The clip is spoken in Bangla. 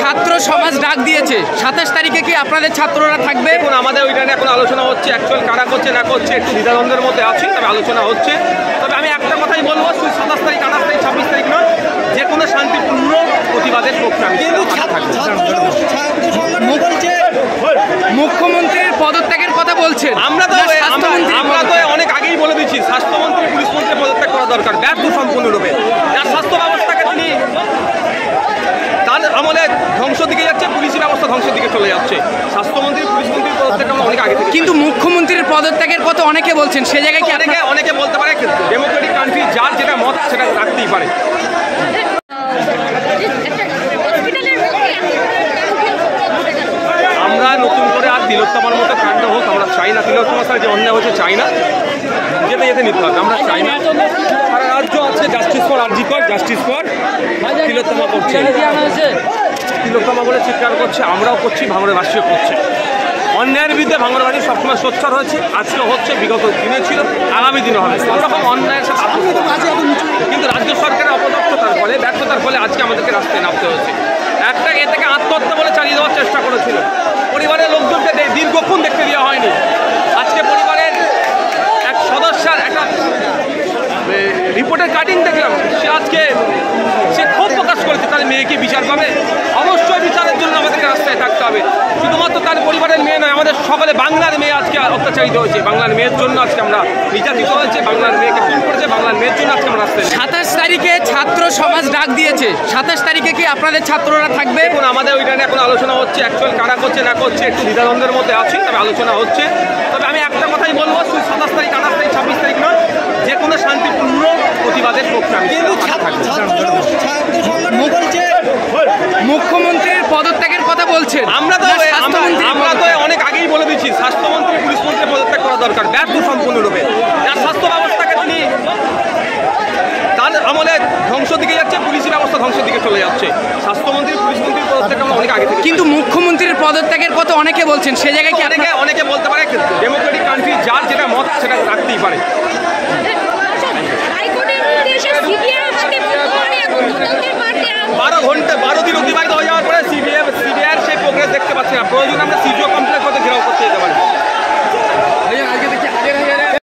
ছাত্র সমাজ ডাক দিয়েছে 27 তারিখে কি আপনাদের ছাত্ররা থাকবে? এখন আমাদের ওইটা নিয়ে এখন আলোচনা হচ্ছে, অ্যাকচুয়াল কারা করছে না করছে একটু দ্বিধাদ্বন্দ্বের মধ্যে আছি, তবে আলোচনা হচ্ছে। তবে আমি একটা কথাই বলবো, 27 তারিখ 28 তারিখ 26 তারিখ নয়, যে কোনো শান্তিপূর্ণ প্রতিবাদের পক্ষে আমি মুখ্যমন্ত্রীর পদত্যাগের কথা বলছেন। আমরা তো অনেক আগেই বলে দিচ্ছি, স্বাস্থ্যমন্ত্রী পুলিশ মন্ত্রী পদত্যাগ করা দরকার, ব্যর্থ সম্পূর্ণরূপে। যার স্বাস্থ্য ব্যবস্থাকে তিনি তার আমলে ধ্বংস দিকে যাচ্ছে, পুলিশি ব্যবস্থা ধ্বংসের দিকে চলে যাচ্ছে। স্বাস্থ্যমন্ত্রী পুলিশ মন্ত্রীর পদত্যাগ আমরা অনেক আগে থেকে। কিন্তু মুখ্যমন্ত্রীর পদত্যাগের কথা অনেকে বলছেন, সে জায়গায় কি অনেকে বলতে পারে, ডেমোক্রেটিক কান্ট্রি যার যেটা মত সেটা রাখতেই পারে। আমরা নতুন করে আর তিলোত্তমার মতো কাণ্ড হোক আমরা চাই না, তিলোত্তমার সাথে যে অন্যায় হচ্ছে চাই না, যেতে নিতে হবে, আমরা চাই না। সারা রাজ্য আজকে justice for RG Kar, justice for Tilottama করছে, তিলোত্তমা বলে চিৎকার করছে, আমরাও করছি, ভাঙড়বাসীও করছে। অন্যায়ের বিরুদ্ধে ভাঙড়বাসী সবসময় সোচ্চার হয়েছে, আজকে হচ্ছে, বিগত দিনে ছিল, আগামী দিনে হবে। ওরকম অন্যায়ের সাথে কিন্তু রাজ্য সরকারের অপদক্ষতার ফলে, ব্যর্থতার ফলে আজকে আমাদেরকে রাস্তায় নামতে হয়েছে। একটা এ থেকে আত্মহত্যা বলে চালিয়ে দেওয়ার চেষ্টা করেছিল, পরিবারের লোকজনকে দীর্ঘক্ষণ দেখতে দেওয়া হয়নি। আজকে পরিবারের এক সদস্যার একটা রিপোর্টের কাটিং দেখলাম, সে ক্ষোভ প্রকাশ করেছে, তার মেয়েকে বিচার পাবে। অবশ্যই বিচারের জন্য আমাদেরকে রাস্তায় থাকতে হবে। শুধুমাত্র তার পরিবারের মেয়ে নয়, আমাদের সকলে বাংলার মেয়ে আজকে অত্যাচারিত হয়েছে, বাংলার মেয়ের জন্য আজকে আমরা নির্যাতিত হয়েছে, বাংলার মেয়েকে খুন করেছে, বাংলার মেয়ের জন্য আজকে আমরা রাস্তায়। 27 তারিখে ছাত্র সমাজ ডাক দিয়েছে, 27 তারিখে কি আপনাদের ছাত্ররা থাকবে? এখন আমাদের ওইটা নিয়ে এখন আলোচনা হচ্ছে, অ্যাকচুয়াল কারা করছে না করছে একটু দ্বিধাদ্বন্দ্বের মধ্যে আছি, তবে আলোচনা হচ্ছে। তবে আমি একটা কথাই বলবো, 27 তারিখ 28 তারিখ 26 তারিখ নয়, যে কোনো শান্তিপূর্ণ প্রতিবাদের পক্ষে আমি মুখ্যমন্ত্রীর পদত্যাগের কথা বলছেন। আমরা তো অনেক আগেই বলে দিচ্ছি, স্বাস্থ্যমন্ত্রী পুলিশ মন্ত্রী পদত্যাগ করা দরকার, ব্যর্থ সম্পূর্ণরূপে। যার স্বাস্থ্য ব্যবস্থাকে তিনি তার আমলে ধ্বংস দিকে যাচ্ছে, পুলিশি ব্যবস্থা ধ্বংসের দিকে চলে যাচ্ছে। স্বাস্থ্যমন্ত্রী পুলিশ মন্ত্রীর পদত্যাগ আমরা অনেক আগে থেকে। কিন্তু মুখ্যমন্ত্রীর পদত্যাগের কথা অনেকে বলছেন, সে জায়গায় কি অনেকে বলতে পারে, ডেমোক্রেটিক কান্ট্রি যার যেটা মত সেটা রাখতেই পারে।